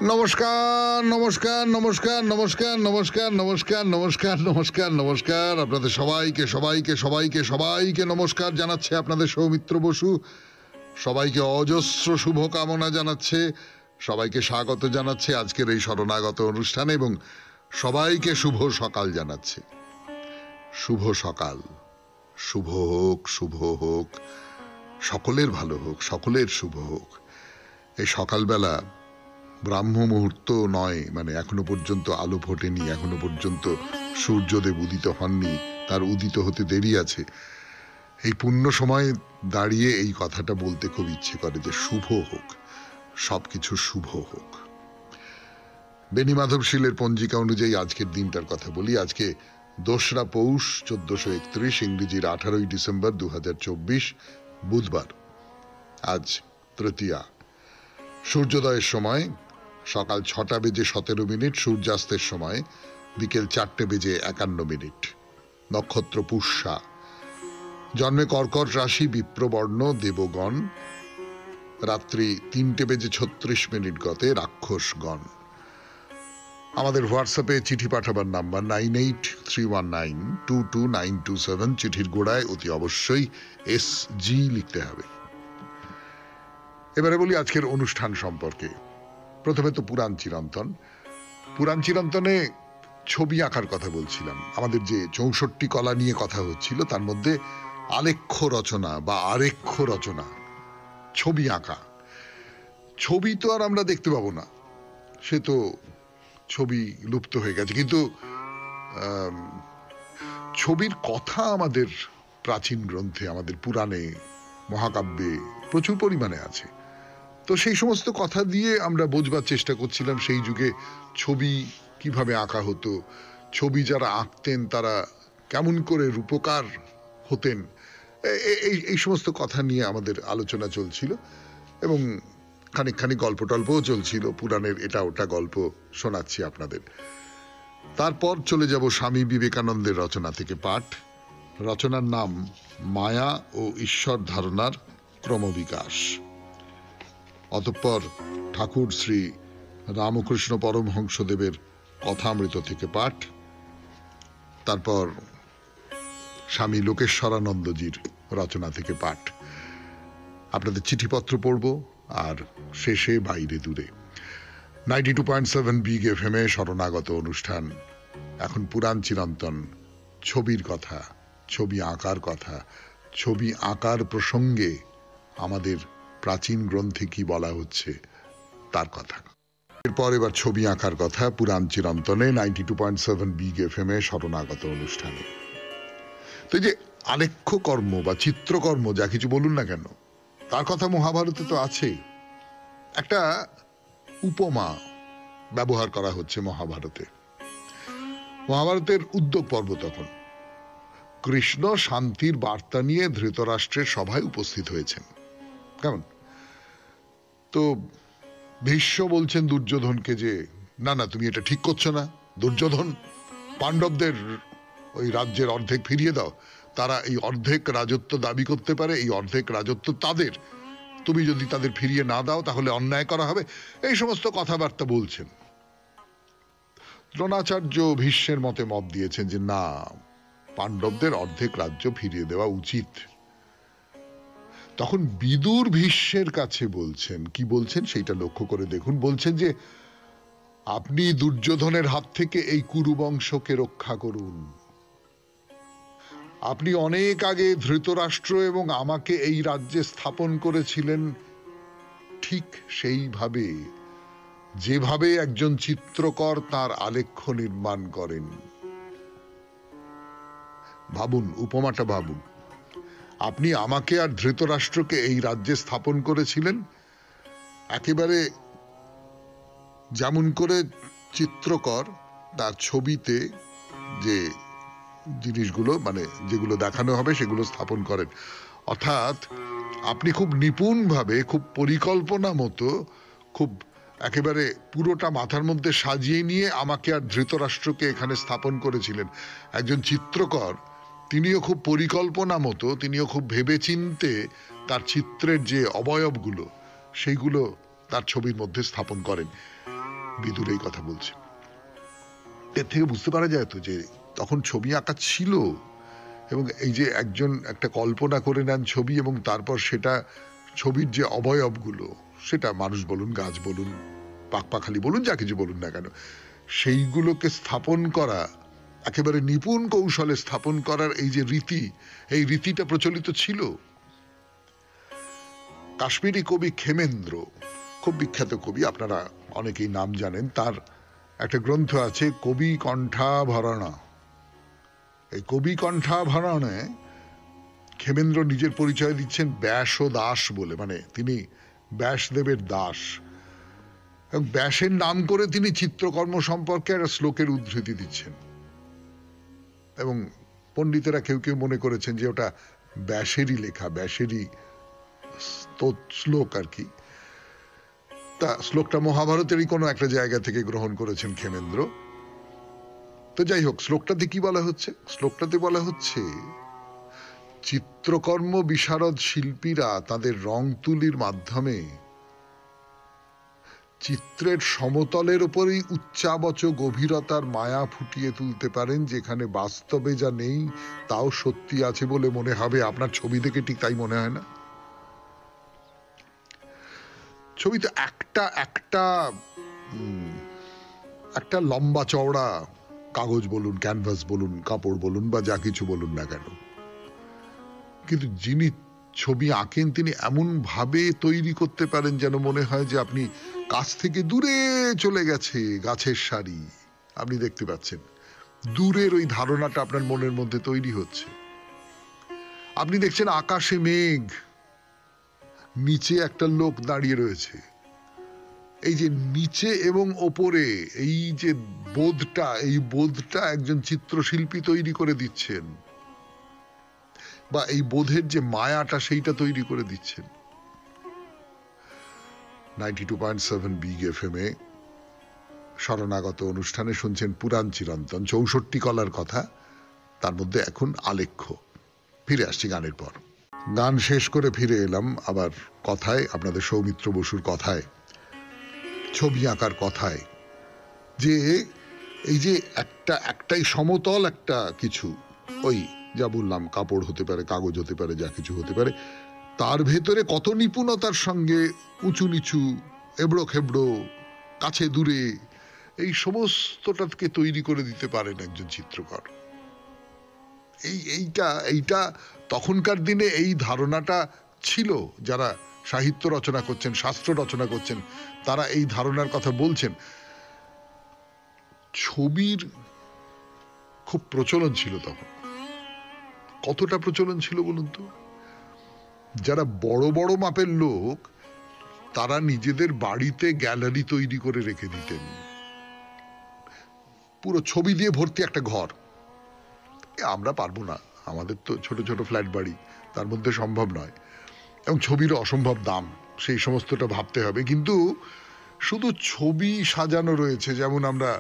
নমস্কার নমস্কার নমস্কার নমস্কার নমস্কার নমস্কার নমস্কার নমস্কার নমস্কার আপনাদের সবাইকে সবাইকে সবাইকে সবাইকে নমস্কার জানাচ্ছে আপনাদের সৌমিত্র বসু। সবাইকে অজস্র শুভকামনা জানাচ্ছে, সবাইকে স্বাগত জানাচ্ছে আজকের এই শরণাগত অনুষ্ঠানে এবং সবাইকে শুভ সকাল জানাচ্ছে। শুভ সকাল, শুভ হোক, শুভ হোক, সকলের ভালো হোক, সকলের শুভ হোক। এই সকালবেলা ব্রাহ্ম মুহূর্ত নয়, মানে এখনো পর্যন্ত আলো ফোটেনি, এখনো পর্যন্ত সূর্যদেব উদিত হননি, তার উদিত হতে দেরি আছে। এই পূর্ণ সময় দাঁড়িয়ে এই কথাটা বলতে খুব ইচ্ছে করে যে শুভ হোক, সবকিছু শুভ হোক। বেনি মাধবশীলের পঞ্জিকা অনুযায়ী আজকের দিনটার কথা বলি। আজকে 2রা পৌষ 1431, ইংরেজির 18ই ডিসেম্বর 2024, বুধবার। আজ তৃতীয়া। সূর্যোদয়ের সময় সকাল 6টা বেজে 17 মিনিট, সূর্যাস্তের সময় বিকেল 4টে বেজে 51 মিনিট। নক্ষত্র পুষ্যা। জন্মে কর্কট রাশি, বিপ্রবর্ণ, দেবগণ। রাত্রি 3টে বেজে 36 মিনিট গতে রাক্ষসগণ। আমাদের হোয়াটসঅ্যাপে চিঠি পাঠাবার নাম্বার 9831922927। চিঠির গোড়ায় অতি অবশ্যই SG লিখতে হবে। এবারে বলি আজকের অনুষ্ঠান সম্পর্কে। প্রথমে তো পুরাণ চিরন্তন। পুরাণ চিরন্তনে ছবি আঁকার কথা বলছিলাম। আমাদের যে 64 কলা নিয়ে কথা হচ্ছিল তার মধ্যে আলেখ্য রচনা বা আরেখ্য রচনা, ছবি আঁকা। ছবি তো আর আমরা দেখতে পাবো না, সে তো ছবি লুপ্ত হয়ে গেছে, কিন্তু ছবির কথা আমাদের প্রাচীন গ্রন্থে, আমাদের পুরাণে, মহাকাব্যে প্রচুর পরিমাণে আছে। তো সেই সমস্ত কথা দিয়ে আমরা বোঝবার চেষ্টা করছিলাম সেই যুগে ছবি কিভাবে আঁকা হতো, ছবি যারা আঁকতেন তারা কেমন করে রূপকার হতেন। এই সমস্ত কথা নিয়ে আমাদের আলোচনা চলছিল এবং খানিকখানি গল্প টল্পও চলছিল, পুরাণের এটা ওটা গল্প শোনাচ্ছি আপনাদের। তারপর চলে যাব স্বামী বিবেকানন্দের রচনা থেকে পাঠ। রচনার নাম মায়া ও ঈশ্বর ধারণার ক্রমবিকাশ। অতঃপর ঠাকুর শ্রী রামকৃষ্ণ পরমহংসদেবের কথামৃত থেকে পাঠ। তারপর স্বামী লোকেশ্বরানন্দজির রচনা থেকে পাঠ। আপনাদের চিঠিপত্র পড়ব আর শেষে বাইরে দূরে 92.7 বিগ FM এ শরণাগত অনুষ্ঠান। এখন পুরাণ চিরন্তন, ছবির কথা, ছবি আঁকার কথা, ছবি আঁকার প্রসঙ্গে আমাদের প্রাচীন গ্রন্থে কি বলা হচ্ছে তার কথা। এরপর এবার ছবি আঁকার কথা পুরাণ চিরন্তনে 92.7 বিগ FM এ শরণাগত অনুষ্ঠানে। তো এই যে আলেখ্য কর্ম বা চিত্রকর্ম, যা কিছু বলুন না কেন, তার কথা মহাভারতে তো আছে। একটা উপমা ব্যবহার করা হচ্ছে মহাভারতে। মহাভারতের উদ্যোগ পর্ব তখন। কৃষ্ণ শান্তির বার্তা নিয়ে ধৃতরাষ্ট্রের সভায় উপস্থিত হয়েছেন। কেমন? তো ভীষ্ম বলছেন দুর্যোধনকে যে না না, তুমি এটা ঠিক করছো না। দুর্যোধন, পাণ্ডবদের ওই রাজ্যের অর্ধেক ফিরিয়ে দাও, তারা এই অর্ধেক রাজত্ব দাবি করতে পারে, এই অর্ধেক রাজত্ব তাদের, তুমি যদি তাদের ফিরিয়ে না দাও তাহলে অন্যায় করা হবে। এই সমস্ত কথাবার্তা বলছেন। দ্রোণাচার্য ভীষ্মের মতে মত দিয়েছেন যে না, পাণ্ডবদের অর্ধেক রাজ্য ফিরিয়ে দেওয়া উচিত। তখন বিদুর ভীষ্মের কাছে বলছেন, কি বলছেন সেইটা লক্ষ্য করে দেখুন। বলছেন যে আপনি দুর্যোধনের হাত থেকে এই কুরুবংশকে রক্ষা করুন। আপনি অনেক আগে ধৃতরাষ্ট্র এবং আমাকে এই রাজ্যে স্থাপন করেছিলেন ঠিক সেইভাবে, যেভাবে একজন চিত্রকর তার আলেখ্য নির্মাণ করেন। ভাবুন, উপমাটা ভাবুন। আপনি আমাকে আর ধৃতরাষ্ট্রকে এই রাজ্যে স্থাপন করেছিলেন একেবারে যেমন করে চিত্রকর তার ছবিতে যে জিনিসগুলো, মানে যেগুলো দেখানো হবে সেগুলো স্থাপন করেন। অর্থাৎ আপনি খুব নিপুণভাবে, খুব পরিকল্পনা মতো, খুব একেবারে পুরোটা মাথার মধ্যে সাজিয়ে নিয়ে আমাকে আর ধৃতরাষ্ট্রকে এখানে স্থাপন করেছিলেন। একজন চিত্রকর, তিনিও খুব পরিকল্পনা মতো, তিনিও খুব ভেবেচিন্তে তার চিত্রের যে অবয়বগুলো সেইগুলো তার ছবির মধ্যে স্থাপন করেন। বিদুর এই কথা বলছেন। এর থেকে বুঝতে পারা যায় তো যে তখন ছবি আঁকা ছিল, এবং এই যে একজন একটা কল্পনা করে নেন ছবি, এবং তারপর সেটা ছবির যে অবয়বগুলো, সেটা মানুষ বলুন, গাছ বলুন, পাখপাখালি বলুন, যা কিছু বলুন না কেন, সেইগুলোকে স্থাপন করা, একেবারে নিপুণ কৌশলে স্থাপন করার এই যে রীতি, এই রীতিটা প্রচলিত ছিল। কাশ্মীরি কবি ক্ষেমেন্দ্র, খুব বিখ্যাত কবি, আপনারা অনেকেই নাম জানেন, তার একটা গ্রন্থ আছে কবি কণ্ঠাভরণা। এই কবি কণ্ঠাভরণে ক্ষেমেন্দ্র নিজের পরিচয় দিচ্ছেন ব্যাস ও দাস বলে, মানে তিনি ব্যাসদেবের দাস, এবং ব্যাসের নাম করে তিনি চিত্রকর্ম সম্পর্কে একটা শ্লোকের উদ্ধৃতি দিচ্ছেন, এবং পণ্ডিতেরা কেউ কেউ মনে করেছেন যে ওটা ব্যাসেরই লেখা, ব্যাসেরই শ্লোক আর কি। তা শ্লোকটা মহাভারতেরই কোনো একটা জায়গা থেকে গ্রহণ করেছেন ক্ষেমেন্দ্র। তো যাই হোক, শ্লোকটাতে কি বলা হচ্ছে? শ্লোকটাতে বলা হচ্ছে চিত্রকর্ম বিশারদ শিল্পীরা তাদের রং তুলির মাধ্যমে চিত্রের সমতলের উপরেই উচ্চাবচ গভীরতার মায়া ফুটিয়ে তুলতে পারেন, যেখানে বাস্তবে যা নেই তাও সত্যি আছে বলে মনে হবে। আপনার ছবি দেখে ঠিক তাই মনে হয় না? ছবিতে একটা একটা একটা লম্বা চওড়া কাগজ বলুন, ক্যানভাস বলুন, কাপড় বলুন, বা যা কিছু বলুন না কেন, কিন্তু যিনি ছবি আঁকেন তিনি এমন ভাবে তৈরি করতে পারেন যেন মনে হয় যে আপনি কাছ থেকে দূরে চলে গেছে গাছের সারি, আপনি দেখতে পাচ্ছেন, দূরের ওই ধারণাটা আপনার মনের মধ্যে তৈরি হচ্ছে। আপনি দেখছেন আকাশে মেঘ, নিচে একটা লোক দাঁড়িয়ে রয়েছে। এই যে নিচে এবং ওপরে এই যে বোধটা, এই বোধটা একজন চিত্রশিল্পী তৈরি করে দিচ্ছেন, বা এই বোধের যে মায়াটা সেইটা তৈরি করে দিচ্ছেন। 92.7 বিগ এফএম এ শরণাগত অনুষ্ঠানে শুনছেন পুরাণ চিরন্তন, 64 কলার কথা, তার মধ্যে এখন আলেখ্য। ফিরে আসছি গানের পর। গান শেষ করে ফিরে এলাম আবার কথায়, আপনাদের সৌমিত্র বসুর কথায়, ছবি আঁকার কথায়, যে এই যে একটাই সমতল একটা কিছু, ওই যা বললাম, কাপড় হতে পারে, কাগজ হতে পারে, যা কিছু হতে পারে, তার ভেতরে কত নিপুণতার সঙ্গে উঁচু নিচু, এবড়ো খেবড়ো, কাছে দূরে, এই সমস্তটাকে তৈরি করে দিতে পারেন একজন চিত্রকর। এইটা তখনকার দিনে এই ধারণাটা ছিল। যারা সাহিত্য রচনা করছেন, শাস্ত্র রচনা করছেন, তারা এই ধারণার কথা বলছেন। ছবির খুব প্রচলন ছিল তখন। কতটা প্রচলন ছিল বলুন তো? যারা বড় বড় মাপের লোক, তারা নিজেদের বাড়িতে গ্যালারি তৈরি করে রেখে দিতেন, পুরো ছবি দিয়ে ভর্তি একটা ঘর। আমরা পারবো না, আমাদের তো ছোট ছোট ফ্ল্যাট বাড়ি, তার মধ্যে সম্ভব নয়, এবং ছবিরও অসম্ভব দাম, সেই সমস্তটা ভাবতে হবে। কিন্তু শুধু ছবি সাজানো রয়েছে, যেমন আমরা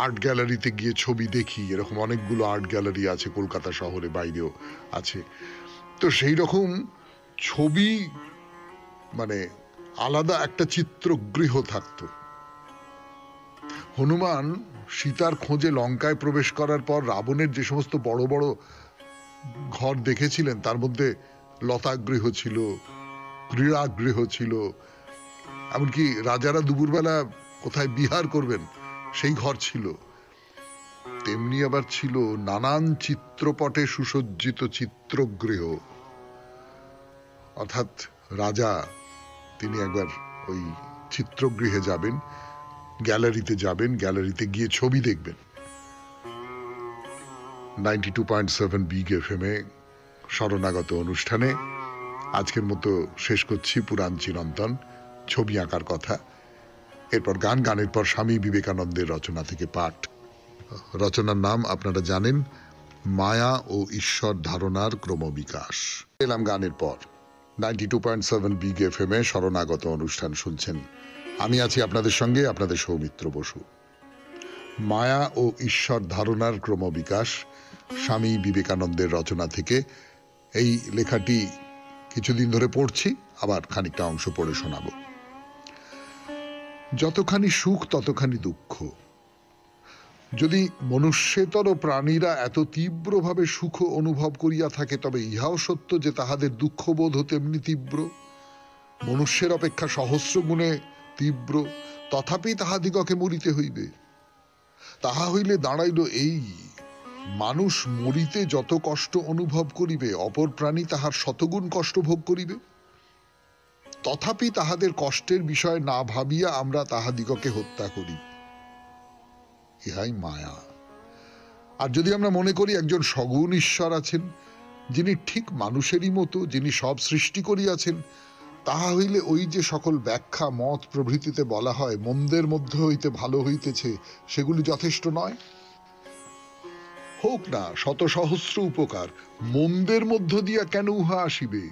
আর্ট গ্যালারিতে গিয়ে ছবি দেখি, এরকম অনেকগুলো আর্ট গ্যালারি আছে কলকাতা শহরে, বাইরেও আছে। তো সেই রকম ছবি, মানে আলাদা একটা চিত্রগৃহ থাকতো। হনুমান সীতার খোঁজে লঙ্কায় প্রবেশ করার পর রাবণের যে সমস্ত বড় বড় ঘর দেখেছিলেন, তার মধ্যে লতাগৃহ ছিল, ক্রীড়াগৃহ ছিল, এমনকি রাজারা দুপুরবেলা কোথায় বিহার করবেন সেই ঘর ছিল। তেমনি আবার ছিল নানান চিত্রপটে সুসজ্জিত চিত্রগৃহ। অর্থাৎ রাজা, তিনি একবার ওই চিত্রগৃহে যাবেন, গ্যালারিতে যাবেন, গ্যালারিতে গিয়ে ছবি দেখবেন। 92.7 বিগ এফএম এ শরণাগত অনুষ্ঠানে আজকের মতো শেষ করছি পুরাণ চিরন্তন, ছবি আঁকার কথা। এরপর গান, গানের পর স্বামী বিবেকানন্দের রচনা থেকে পাঠ। রচনার নাম আপনারা জানেন, মায়া ও ঈশ্বর ধারণার ক্রমবিকাশ। এলাম গানের পর। 92.7 বিগ এফএম এ শরণাগত অনুষ্ঠান শুনছেন। আমি আছি আপনাদের সঙ্গে, আপনাদের সৌমিত্র বসু। মায়া ও ঈশ্বর ধারণার ক্রমবিকাশ, স্বামী বিবেকানন্দের রচনা থেকে। এই লেখাটি কিছুদিন ধরে পড়ছি, আবার খানিকটা অংশ পড়ে শোনাব। যতখানি সুখ ততখানি দুঃখ। যদি মনুষ্যেতর প্রাণীরা এত তীব্রভাবে সুখ অনুভব করিয়া থাকে, তবে ইহাও সত্য যে তাহাদের দুঃখবোধ তেমনি তীব্র, মনুষ্যের অপেক্ষা সহস্র গুণে তীব্র। তথাপি তাহাদিগকে মরিতে হইবে। তাহা হইলে দাঁড়াইল এই, মানুষ মরিতে যত কষ্ট অনুভব করিবে, অপর প্রাণী তাহার শতগুণ কষ্ট ভোগ করিবে। তথাপি তাহাদের কষ্টের বিষয় না ভাবিয়া আমরা তাহাদিগকে হত্যা করি। ইহাই মায়া। আর যদি আমরা মনে করি একজন সগুণ ঈশ্বর আছেন, যিনি ঠিক মানুষেরই মতো, যিনি সব সৃষ্টি করিয়াছেন, তাহা হইলে ওই যে সকল ব্যাখ্যা মত প্রভৃতিতে বলা হয় মন্দের মধ্যে হইতে ভালো হইতেছে, সেগুলি যথেষ্ট নয়? হোক না শত সহস্র উপকার, মন্দের মধ্য দিয়া কেন উহা আসিবে?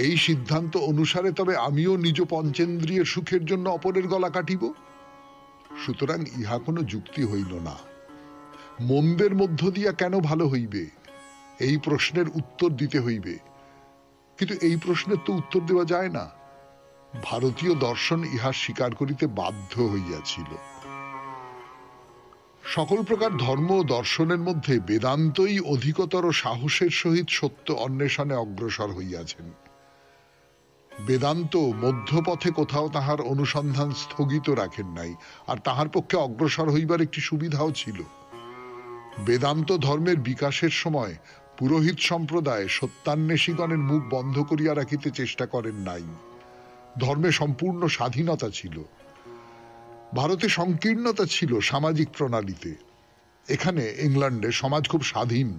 এই সিদ্ধান্ত অনুসারে তবে আমিও নিজ পঞ্চেন্দ্রিয়ের সুখের জন্য অপরের গলা কাটিব? সুতরাং ইহা কোনো যুক্তি হইল না। মন্দের মধ্য দিয়া কেন ভালো হইবে, এই প্রশ্নের উত্তর দিতে হইবে। কিন্তু এই প্রশ্নের তো উত্তর দেওয়া যায় না। ভারতীয় দর্শন ইহা স্বীকার করিতে বাধ্য হইয়াছিল। সকল প্রকার ধর্ম ও দর্শনের মধ্যে বেদান্তই অধিকতর সাহসের সহিত সত্য অন্বেষণে অগ্রসর হইয়াছেন। বেদান্ত মধ্যপথে কোথাও তাহার অনুসন্ধান স্থগিত রাখেন নাই, আর তাহার পক্ষে অগ্রসর হইবার একটি সুবিধাও ছিল। বেদান্ত ধর্মের বিকাশের সময় পুরোহিত সম্প্রদায় সত্যান্বেষীগণের মুখ বন্ধ করিয়া রাখিতে চেষ্টা করেন নাই। ধর্মে সম্পূর্ণ স্বাধীনতা ছিল। ভারতে সংকীর্ণতা ছিল সামাজিক প্রণালীতে। এখানে ইংল্যান্ডে সমাজ খুব স্বাধীন।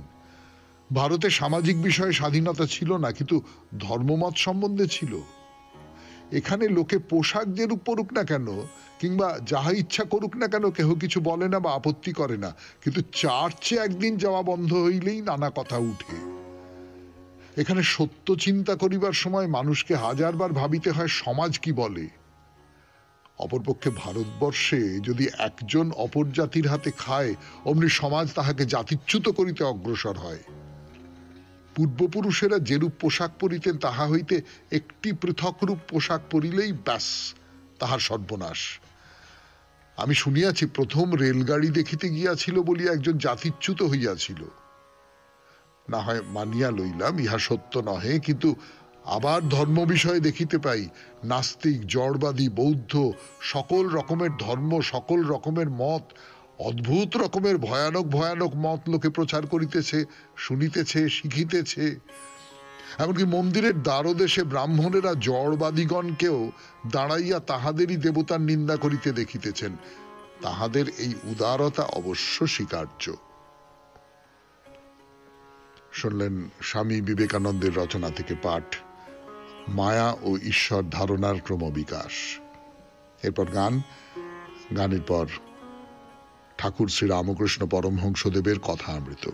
ভারতে সামাজিক বিষয়ে স্বাধীনতা ছিল না, কিন্তু ধর্মমত সম্বন্ধে ছিল। এখানে লোকে পোশাক যেরূপ পরুক না কেন, কিংবা যাহা ইচ্ছা করুক না কেন, কেহ কিছু বলে না বা আপত্তি করে না। কিন্তু চার্চে একদিন যাওয়া বন্ধ হইলেই নানা কথা উঠে। এখানে সত্য চিন্তা করিবার সময় মানুষকে হাজারবার ভাবিতে হয় সমাজ কি বলে। অপরপক্ষে ভারতবর্ষে যদি একজন অপর জাতির হাতে খায়, অমনি সমাজ তাহাকে জাতিচ্যুত করিতে অগ্রসর হয়। পূর্বপুরুষেরা যেরূপ পোশাক পরিতেন, তাহা হইতে একটি পৃথক রূপ পোশাক পরিলেই ব্যাস তাহার সর্বনাশ। আমি শুনিয়াছি প্রথম রেলগাড়ি দেখিতে গিয়াছিল বলিয়া একজন জাতিচ্যুত হইয়াছিল। না হয় মানিয়া লইলাম ইহা সত্য নহে, কিন্তু আবার ধর্ম বিষয়ে দেখিতে পাই নাস্তিক, জড়বাদী, বৌদ্ধ, সকল রকমের ধর্ম, সকল রকমের মত, অদ্ভুত রকমের ভয়ানক ভয়ানক মত লোকে প্রচার করিতেছে, শুনিতেছে, শিখিতেছে। এমনকি মন্দিরের দ্বারদেশে ব্রাহ্মণেরা জড়বাদীগণকেও দাঁড়াইয়া তাহাদেরই দেবতার নিন্দা করিতে দেখিতেছেন। তাহাদের এই উদারতা অবশ্য স্বীকার্য। শুনলেন স্বামী বিবেকানন্দের রচনা থেকে পাঠ, মায়া ও ঈশ্বর ধারণার ক্রমবিকাশ। এরপর গানের পর ঠাকুর শ্রী রামকৃষ্ণ পরমহংসদেবের কথা অমৃত।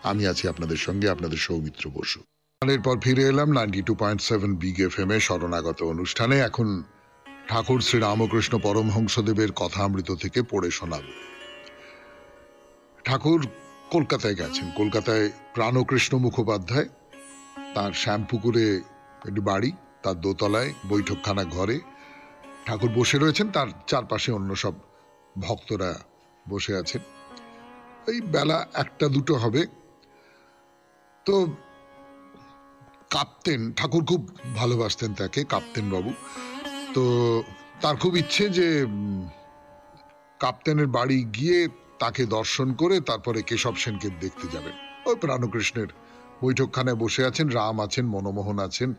আমি আছি আপনাদের সঙ্গে, আপনাদের সৌমিত্র বসু। গানের পর ফিরে এলাম 92.7 বিগ এফএম এ শরণাগত অনুষ্ঠানে। এখন ঠাকুর শ্রী রামকৃষ্ণ পরমহংসদেবের কথা অমৃত থেকে পড়ে শোনাব। ঠাকুর কলকাতায় গেছেন। কলকাতায় প্রাণকৃষ্ণ মুখোপাধ্যায়, তার শ্যামপুকুরে একটি বাড়ি, তার দোতলায় বৈঠকখানা ঘরে ঠাকুর বসে রয়েছেন। তার চারপাশে অন্য সব ভক্তরা বসে আছেন। এই বেলা 1-2 হবে। তো কাপ্তেন, ঠাকুর খুব ভালোবাসতেন তাকে, কাপ্তেন বাবু। তো তার খুব ইচ্ছে যে কাপ্তেনের বাড়ি গিয়ে তাকে দর্শন করে তারপরে কেশব সেনকে দেখতে যাবেন। ওই প্রাণকৃষ্ণের বৈঠকখানায় বসে আছেন। রাম আছেন, মনমোহন আছেন,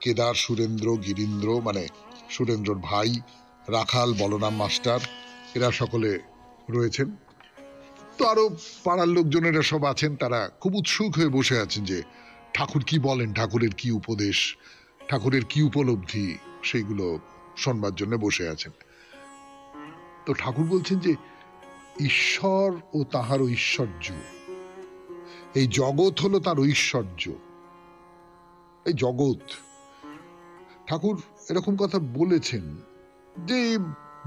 কেদার, সুরেন্দ্র, গিরীন্দ্র মানে সুরেন্দ্রর ভাই, রাখাল, বলরাম মাস্টার, এরা সকলে রয়েছেন। তো আরো পাড়ার লোকজনেরা সব আছেন। তারা খুব উৎসুক হয়ে বসে আছেন যে ঠাকুর কি বলেন, ঠাকুরের কি উপদেশ, ঠাকুরের কি উপলব্ধি, সেইগুলো শোনবার জন্য বসে আছেন। তো ঠাকুর বলছেন যে ঈশ্বর ও তাহার ঐশ্বর্য, এই জগৎ হলো তার ঐশ্বর্য। এই জগৎ, ঠাকুর এরকম কথা বলেছেন যে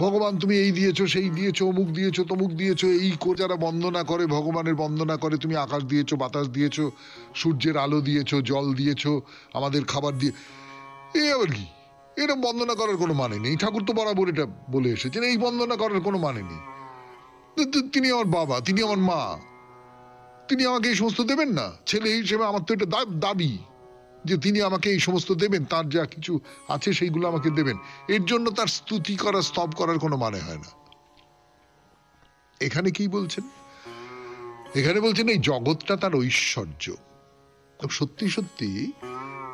ভগবান তুমি এই দিয়েছো, সেই দিয়েছো, অমুক দিয়েছো, তমুক দিয়েছো, এই যারা বন্দনা করে, ভগবানের বন্দনা করে, তুমি আকাশ দিয়েছো, বাতাস দিয়েছো, সূর্যের আলো দিয়েছো, জল দিয়েছো, আমাদের খাবার দিয়ে। এ আবার কি? এরকম বন্দনা করার কোনো মানে নেই। ঠাকুর তো বরাবর এটা বলে এসেছেন, এই বন্দনা করার কোনো মানে নেই। তিনি আমার বাবা, তিনি আমার মা, তিনি আমাকে এই সমস্ত দেবেন না? ছেলে হিসেবে আমার তো এটা দাবি যে তিনি আমাকে এই সমস্ত দেবেন, তার যা কিছু আছে সেইগুলো আমাকে দেবেন। এর জন্য তার স্তুতি করা, স্তব করার কোনো মানে হয় না। এখানে কি বলছেন? এখানে বলছেন এই জগৎটা তার ঐশ্বর্য। সত্যি সত্যি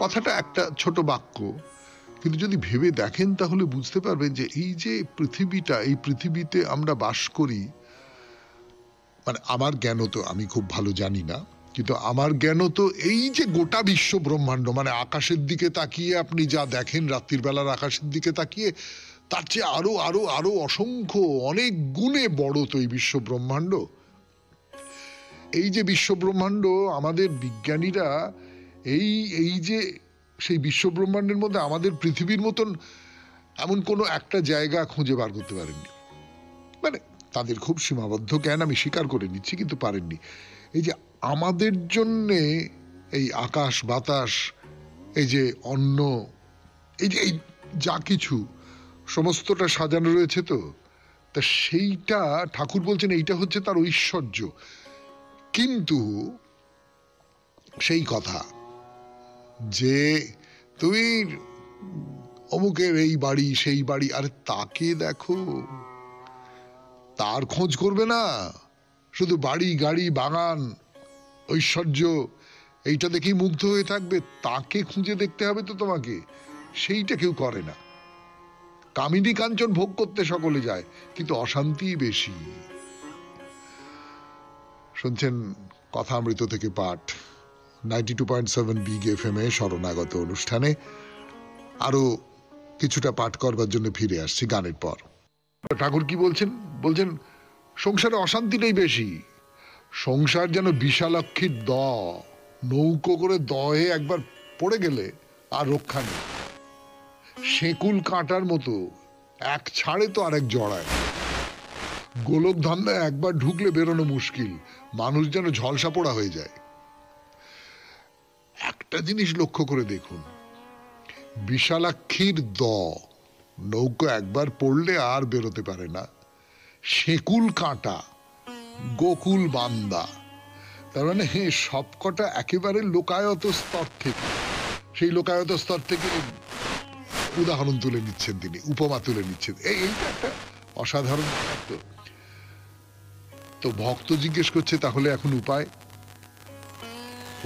কথাটা একটা ছোট বাক্য, কিন্তু যদি ভেবে দেখেন তাহলে বুঝতে পারবেন যে এই যে পৃথিবীটা, এই পৃথিবীতে আমরা বাস করি, মানে আমার জ্ঞান তো আমি খুব ভালো জানি না, কিন্তু আমার জ্ঞান তো এই যে গোটা বিশ্ব ব্রহ্মাণ্ড, মানে আকাশের দিকে তাকিয়ে আপনি যা দেখেন রাত্রির বেলার আকাশের দিকে তাকিয়ে, তার চেয়ে আরো আরো আরো অসংখ্য অনেক গুণে বড় তো এই বিশ্ব ব্রহ্মাণ্ড। এই যে বিশ্ব ব্রহ্মাণ্ড, আমাদের বিজ্ঞানীরা এই এই যে সেই বিশ্ব ব্রহ্মাণ্ডের মধ্যে আমাদের পৃথিবীর মতন এমন কোনো একটা জায়গা খুঁজে বার করতে পারেননি। মানে তাদের খুব সীমাবদ্ধ জ্ঞান, আমি স্বীকার করে নিচ্ছি, কিন্তু পারেননি। এই যে আমাদের জন্যে এই আকাশ বাতাস, এই যে অন্ন, এই যে এই যা কিছু সমস্তটা সাজানো রয়েছে, তো তা সেইটা ঠাকুর বলছেন এইটা হচ্ছে তার ঐশ্বর্য। কিন্তু সেই কথা যে তুমি অমুকের এই বাড়ি সেই বাড়ি, আরে তাকে দেখো, তার খোঁজ করবে না, শুধু বাড়ি গাড়ি বাগান ঐশ্বর্য এইটা দেখেই মুগ্ধ হয়ে থাকবে, তাকে খুঁজে দেখতে হবে তো তোমাকে। সেইটা কেউ করে না। কামিনী কাঞ্চন ভোগ করতে সকলে যায়, কিন্তু অশান্তি বেশি। শুনছেন কথামৃত থেকে পাঠ, 92.7 বিগ এফএম এ শরণাগত অনুষ্ঠানে। আরো কিছুটা পাঠ করবার জন্য ফিরে আসছি গানের পর। ঠাকুর কি বলছেন? বলছেন সংসারে অশান্তিটাই বেশি। সংসার যেন বিশালাক্ষীর নৌকো করে দহে একবার পড়ে গেলে আর রক্ষা নেই। শেকুল কাঁটার মতো, এক ছাড়ে তো আরেক জড়ায়। গোলক ধান্দায় একবার ঢুকলে বেরোনো মুশকিল, মানুষ যেন ঝলসা পোড়া হয়ে যায়। একটা জিনিস লক্ষ্য করে দেখুন, বিশালাক্ষীর নৌকো একবার পড়লে আর বেরোতে পারে না। শেকুল কাঁটা, গোকুল বান্দা, তার মানে সবকটা একেবারে লোকায়ত স্তর থেকে, সেই লোকায়ত স্তর থেকে উদাহরণ তুলে নিচ্ছেন তিনি, উপমা তুলে নিচ্ছেন। এইটা একটা অসাধারণ। তো ভক্ত জিজ্ঞেস করছে তাহলে এখন উপায়?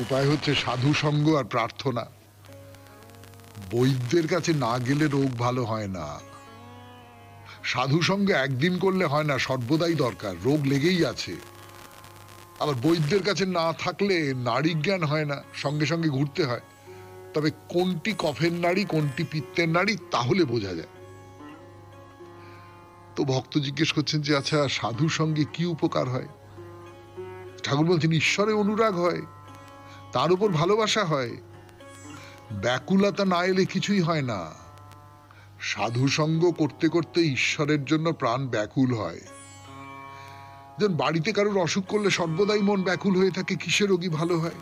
উপায় হচ্ছে সাধু সঙ্গ আর প্রার্থনা। বৈদ্যের কাছে না গেলে রোগ ভালো হয় না। সাধু সঙ্গে একদিন করলে হয় না, সর্বদাই দরকার, রোগ লেগেই আছে। আবার বৈদ্যের কাছে না থাকলে নাড়ি জ্ঞান হয় না, সঙ্গে সঙ্গে ঘুরতে হয়। তবে কোনটি কফের নাড়ি কোনটি পিত্তের নাড়ি তাহলে বোঝা যায়। তো ভক্ত জিজ্ঞেস করছেন যে আচ্ছা সাধু সঙ্গে কি উপকার হয়? ঠাকুর বলছেন ঈশ্বরে অনুরাগ হয়, তার উপর ভালোবাসা হয়। ব্যাকুলতা না এলে কিছুই হয় না। সাধু সঙ্গ করতে করতে ঈশ্বরের জন্য প্রাণ ব্যাকুল হয়। যেমন বাড়িতে কারোর অসুখ করলে সর্বদাই মন ব্যাকুল হয়ে থাকে, কিসে রোগী ভালো হয়?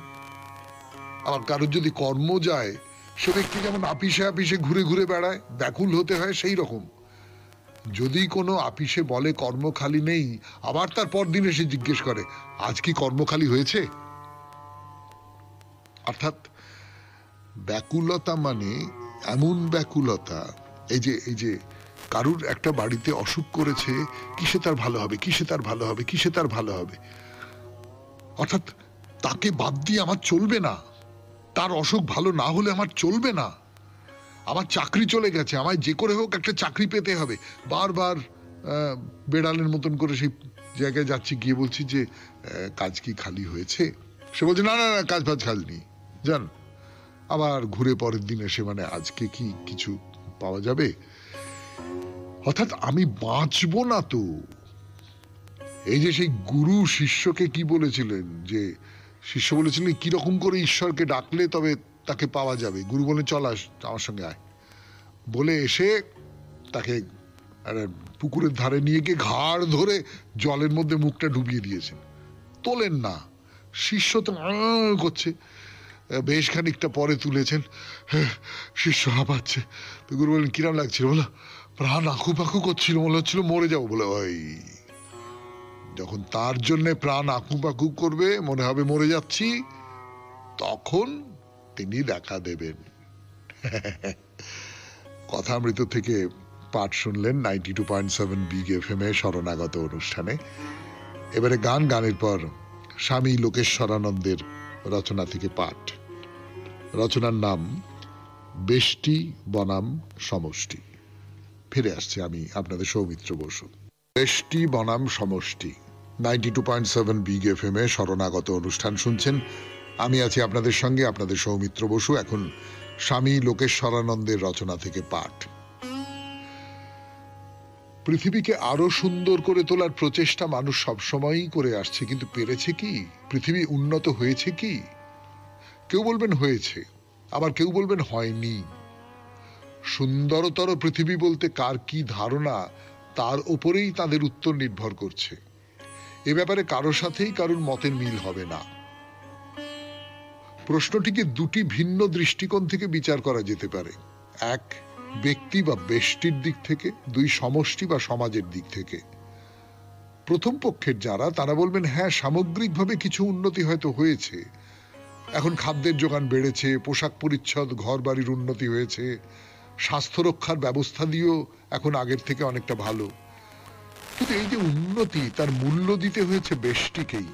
আবার কারোর যদি কর্ম যায়, সে ব্যক্তি যেমন আপিসে আপিসে ঘুরে ঘুরে বেড়ায়, ব্যাকুল হতে হয় সেই রকম। যদি কোনো আপিসে বলে কর্ম খালি নেই, আবার তার পর দিন এসে জিজ্ঞেস করে আজ কি কর্ম খালি হয়েছে? অর্থাৎ ব্যাকুলতা মানে এমন ব্যাকুলতা, এই যে কারুর একটা বাড়িতে অসুখ করেছে, কিসে তার ভালো হবে, কিসে তার ভালো হবে, কিসে তার ভালো হবে, অর্থাৎ তাকে বাদ দিয়ে আমার চলবে না, তার অসুখ ভালো না হলে আমার চলবে না, আমার চাকরি চলে গেছে, আমায় যে করে হোক একটা চাকরি পেতে হবে। বারবার বেড়ালের মতন করে সেই জায়গায় যাচ্ছি, গিয়ে বলছি যে কাজ কি খালি হয়েছে? সে বলছে না না না, কাজ ফাজ খালি নেই, জান। আবার ঘুরে পরের দিন এসে মানে আজকে কি কিছু পাওয়া যাবে? অর্থাৎ আমি বাঁচবো না তো। এই যে সেই গুরু শিষ্যকে কি বলেছিলেন, যে শিষ্য বলেছিলেন কিরকম করে ঈশ্বরকে ডাকলে তবে তাকে পাওয়া যাবে। গুরু বলে চল আমার সঙ্গে আয়, বলে এসে তাকে পুকুরের ধারে নিয়ে গিয়ে ঘাড় ধরে জলের মধ্যে মুখটা ডুবিয়ে দিয়েছেন। তোলেন না, শিষ্য তো করছে। বেশ খানিকটা পরে তুলেছেন। শিষ্য হাঁপাচ্ছে। তো গুরু বললেন, কিরম লাগছিল? বলো, প্রাণ আঁকু পাকু করছিল, মনে হচ্ছিল মরে যাবো। বলে, ওই যখন তার জন্য প্রাণ আঁকু পাকু করবে, মনে হবে মরে যাচ্ছি, তখন তিনি দেখা দেবেন। কথামৃত থেকে পাঠ শুনলেন 92.7 বিগ এফএম এ শরণাগত অনুষ্ঠানে। এবারে গানের পর স্বামী লোকেশ্বরানন্দের রচনা থেকে পাঠ। রচনার নাম বেষ্টি বনাম সমষ্টি। ফিরে আসছে আমি আপনাদের সৌমিত্র বসু। বেষ্টি বনাম সমষ্টি, 92.7 বিগ এফএম এ শরণাগত অনুষ্ঠান শুনছেন। আমি আছি আপনাদের সঙ্গে, আপনাদের সৌমিত্র বসু। এখন স্বামী লোকেশ্বরানন্দের রচনা থেকে পাঠ। পৃথিবীকে আরো সুন্দর করে তোলার প্রচেষ্টা মানুষ সবসময়ই করে আসছে, কিন্তু পেরেছে কি? পৃথিবী উন্নত হয়েছে কি? কেউ বলবেন হয়েছে, আবার কেউ বলবেন হয়নি। সুন্দরতর পৃথিবী বলতে কার কি ধারণা, তার ওপরেই তাদের উত্তর নির্ভর করছে। এ ব্যাপারে কারো সাথেই কারোর মতের মিল হবে না। প্রশ্নটিকে দুটি ভিন্ন দৃষ্টিকোণ থেকে বিচার করা যেতে পারে। এক, ব্যক্তি বা বেষ্টির দিক থেকে। দুই, সমষ্টি বা সমাজের দিক থেকে। প্রথম পক্ষের যারা, তারা বলবেন হ্যাঁ, সামগ্রিকভাবে কিছু উন্নতি হয়তো হয়েছে। এখন খাদ্যের যোগান বেড়েছে, পোশাক পরিচ্ছদ, ঘর বাড়ির উন্নতি হয়েছে, স্বাস্থ্য রক্ষার ব্যবস্থা দিয়েও এখন আগের থেকে অনেকটা ভালো। কিন্তু এই যে উন্নতি, তার মূল্য দিতে হয়েছে বেষ্টিকেই।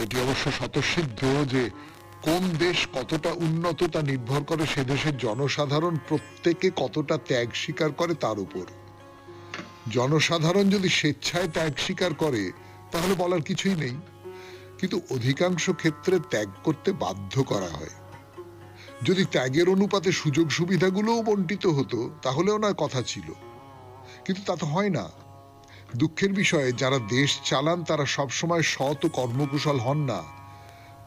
এটি অবশ্য স্বতঃসিদ্ধ যে কোন দেশ কতটা উন্নত তা নির্ভর করে সে দেশের জনসাধারণ প্রত্যেকে কতটা ত্যাগ স্বীকার করে তার উপর। জনসাধারণ যদি স্বেচ্ছায় ত্যাগ স্বীকার করে তাহলে বলার কিছুই নেই, কিন্তু অধিকাংশ ক্ষেত্রে ত্যাগ করতে বাধ্য করা হয়। যদি ত্যাগের অনুপাতে সুযোগ সুবিধাগুলোও বন্টিত হতো তাহলেও নয় কথা ছিল, কিন্তু তা তো হয় না। দুঃখের বিষয়ে যারা দেশ চালান তারা সবসময় সৎ ও কর্মকুশল হন না।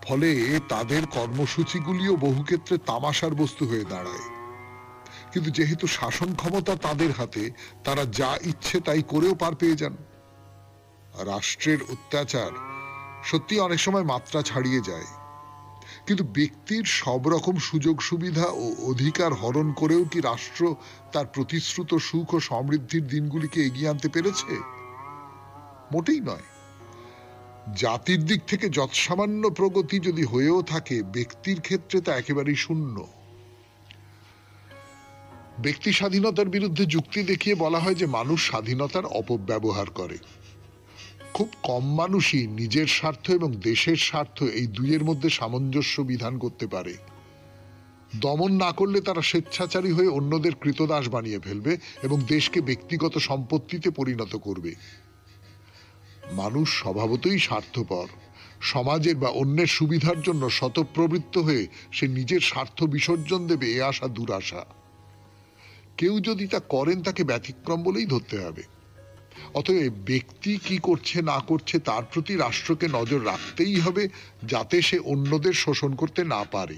ফলে তাদের কর্মসূচিগুলিও বহু ক্ষেত্রে তামাশার বস্তু হয়ে দাঁড়ায়। কিন্তু যেহেতু শাসন ক্ষমতা তাদের হাতে, তারা যা ইচ্ছে তাই করেও পার পেয়ে যান। রাষ্ট্রের অত্যাচার সত্যি অনেক সময় মাত্রা ছাড়িয়ে যায়, কিন্তু ব্যক্তির সব রকম সুযোগ সুবিধা ও অধিকার হরণ করেও কি রাষ্ট্র তার প্রতিশ্রুত সুখ ও সমৃদ্ধির দিনগুলিকে এগিয়ে আনতে পেরেছে? মোটেই নয়। জাতির দিক থেকে যৎসামান্য প্রগতি যদি হয়েও থাকে, ব্যক্তির ক্ষেত্রে তা একেবারেই শূন্য। ব্যক্তি স্বাধীনতার বিরুদ্ধে যুক্তি দেখিয়ে বলা হয় যে মানুষ স্বাধীনতার অপব্যবহার করে। খুব কম মানুষই নিজের স্বার্থ এবং দেশের স্বার্থ এই দুইয়ের মধ্যে সামঞ্জস্য বিধান করতে পারে। দমন না করলে তারা স্বেচ্ছাচারী হয়ে অন্যদের কৃতদাস বানিয়ে ফেলবে এবং দেশকে ব্যক্তিগত সম্পত্তিতে পরিণত করবে। মানুষ স্বভাবতই স্বার্থপর। সমাজের বা অন্যের সুবিধার জন্য শতপ্রবৃত্ত হয়ে সে নিজের স্বার্থ বিসর্জন দেবে, এ আশা দুরাশা। কেউ যদি তা করেন তাকে ব্যতিক্রম বলেই ধরতে হবে। অতএব ব্যক্তি কি করছে না করছে তার প্রতি রাষ্ট্রকে নজর রাখতেই হবে, যাতে সে অন্যদের শোষণ করতে না পারে।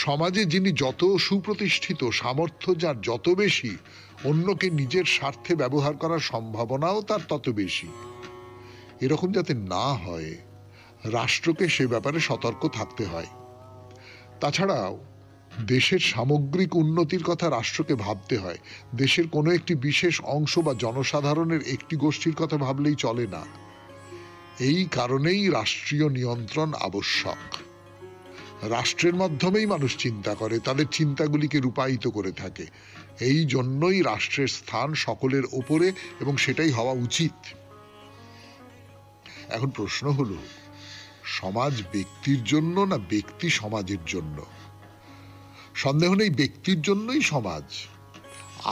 সমাজে যিনি যত সুপ্রতিষ্ঠিত, সামর্থ্য যার যত বেশি, অন্যকে নিজের স্বার্থে ব্যবহার করার সম্ভাবনাও তার তত বেশি। এরকম যাতে না হয়, রাষ্ট্রকে সে ব্যাপারে সতর্ক থাকতে হয়। তাছাড়াও দেশের সামগ্রিক উন্নতির কথা রাষ্ট্রকে ভাবতে হয়। দেশের কোনো একটি বিশেষ অংশ বা জনসাধারণের একটি গোষ্ঠীর কথা ভাবলেই চলে না। এই কারণেই রাষ্ট্রীয় নিয়ন্ত্রণ আবশ্যক। রাষ্ট্রের মাধ্যমেই মানুষ চিন্তা করে, তাদের চিন্তাগুলিকে রূপায়িত করে থাকে। এই জন্যই রাষ্ট্রের স্থান সকলের ওপরে এবং সেটাই হওয়া উচিত। এখন প্রশ্ন হলো, সমাজ ব্যক্তির জন্য না ব্যক্তি সমাজের জন্য? সন্দেহ নেই ব্যক্তির জন্যই সমাজ।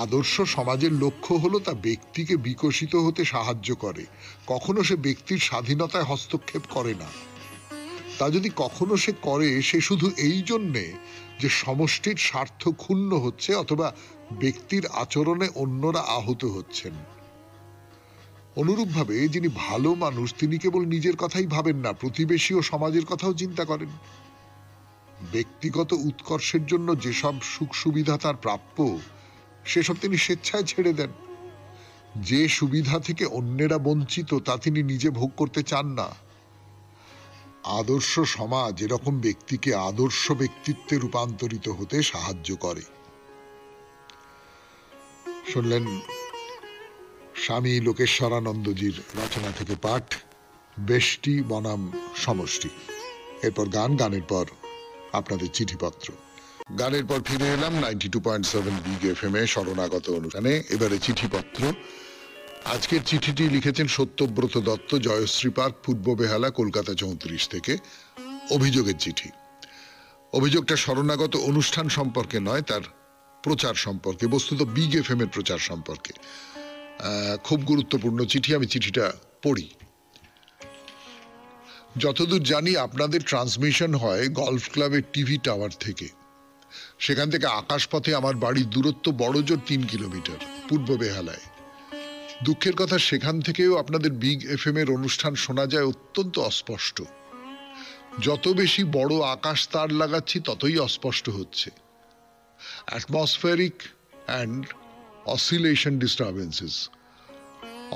আদর্শ সমাজের লক্ষ্য হলো তা ব্যক্তিকে বিকশিত হতে সাহায্য করে, কখনো সে ব্যক্তির স্বাধীনতায় হস্তক্ষেপ করে না। তা যদি কখনো সে করে, সে শুধু এই জন্যে যে সমষ্টির স্বার্থ ক্ষুণ্ণ হচ্ছে অথবা ব্যক্তির আচরণে অন্যরা আহত হচ্ছেন। অনুরূপভাবে যিনি ভালো মানুষ, তিনি কেবল নিজের কথাই ভাবেন না, প্রতিবেশী ও সমাজের কথাও চিন্তা করেন। ব্যক্তিগত উৎকর্ষের জন্য যেসব সুখ সুবিধা তার প্রাপ্য, সেসব তিনি স্বেচ্ছায় ছেড়ে দেন। যে সুবিধা থেকে অন্যেরা বঞ্চিত তা তিনি নিজে ভোগ করতে চান না। আদর্শ সমাজ এরকম ব্যক্তিকে আদর্শ ব্যক্তিত্বে রূপান্তরিত হতে সাহায্য করে। শুনলেন স্বামী লোকেশ্বরানন্দজির রচনা থেকে পাঠ, বেষ্টি বনাম সমষ্টি। এরপর গান, গানের পর আপনাদের চিঠিপত্র। গানের পর ফিরে এলাম 92.7 বিগ এফএম এ শরণাগত অনুষ্ঠানে। এবারে চিঠিপত্র। আজকের চিঠিটি লিখেছেন সত্যব্রত দত্ত, জয়শ্রী পার্ক, পূর্ব বেহালা, কলকাতা 34 থেকে। অভিযোগের চিঠি। অভিযোগটা শরণাগত অনুষ্ঠান সম্পর্কে নয়, তার প্রচার সম্পর্কে, বস্তুত বিগ এফএম এর প্রচার সম্পর্কে। খুব গুরুত্বপূর্ণ চিঠি, আমি চিঠিটা পড়ি। যতদূর জানি আপনাদের ট্রান্সমিশন হয় গলফ ক্লাবের টিভি টাওয়ার থেকে। সেখান থেকে আকাশপথে আমার বাড়ির দূরত্ব বড়জোর 3 কিলোমিটার, পূর্ব বেহালায়। দুঃখের কথা, সেখান থেকেও আপনাদের বিগ এফএম এর অনুষ্ঠান শোনা যায় অত্যন্ত অস্পষ্ট। যত বেশি বড় আকাশ তার লাগাচ্ছি ততই অস্পষ্ট হচ্ছে। Atmospheric and oscillation disturbances.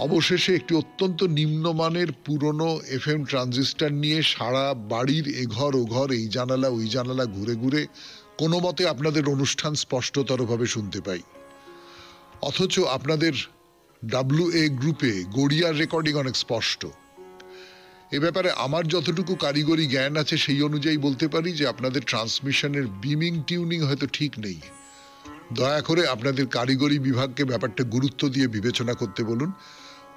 অবশেষে একটি অত্যন্ত নিম্নমানের পুরনো এফএম ট্রানজিস্টার নিয়ে সারা বাড়ির এঘর ওঘর, এই জানালা ওই জানালা ঘুরে ঘুরে কোনো মতে আপনাদের অনুষ্ঠান স্পষ্টতরভাবে শুনতে পাই। অথচ আপনাদের WA গ্রুপে গড়িয়ার রেকর্ডিং অনেক স্পষ্ট। এ ব্যাপারে আমার যতটুকু কারিগরি জ্ঞান আছে সেই অনুযায়ী বলতে পারি যে আপনাদের ট্রান্সমিশনের বিমিং টিউনিং হয়তো ঠিক নেই। দয়া করে আপনাদের কারিগরি বিভাগকে ব্যাপারটা গুরুত্ব দিয়ে বিবেচনা করতে বলুন।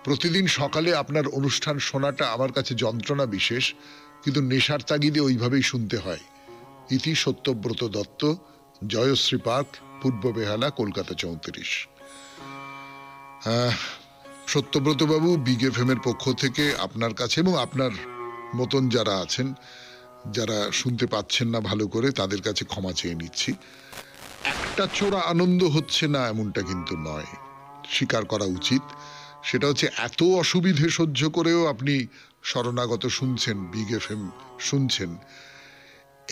প্রতিদিন সকালে আপনার অনুষ্ঠান শোনাটা আমার কাছে যন্ত্রণা বিশেষ, কিন্তু নেশার তাগিদে ওইভাবেই শুনতে হয়। ইতি সত্যব্রত দত্ত, জয়শ্রী পার্ক, পূর্ব বেহালা, কলকাতা 34। সত্যব্রত বাবু, বিগ এফএম এর পক্ষ থেকে আপনার কাছে এবং আপনার মতন যারা আছেন, যারা শুনতে পাচ্ছেন না ভালো করে, তাদের কাছে ক্ষমা চেয়ে নিচ্ছি। একটা চোরা আনন্দ হচ্ছে না এমনটা কিন্তু নয়, স্বীকার করা উচিত। সেটা হচ্ছে এত অসুবিধে সহ্য করেও আপনি শরণাগত শুনছেন, বিগ এফএম শুনছেন,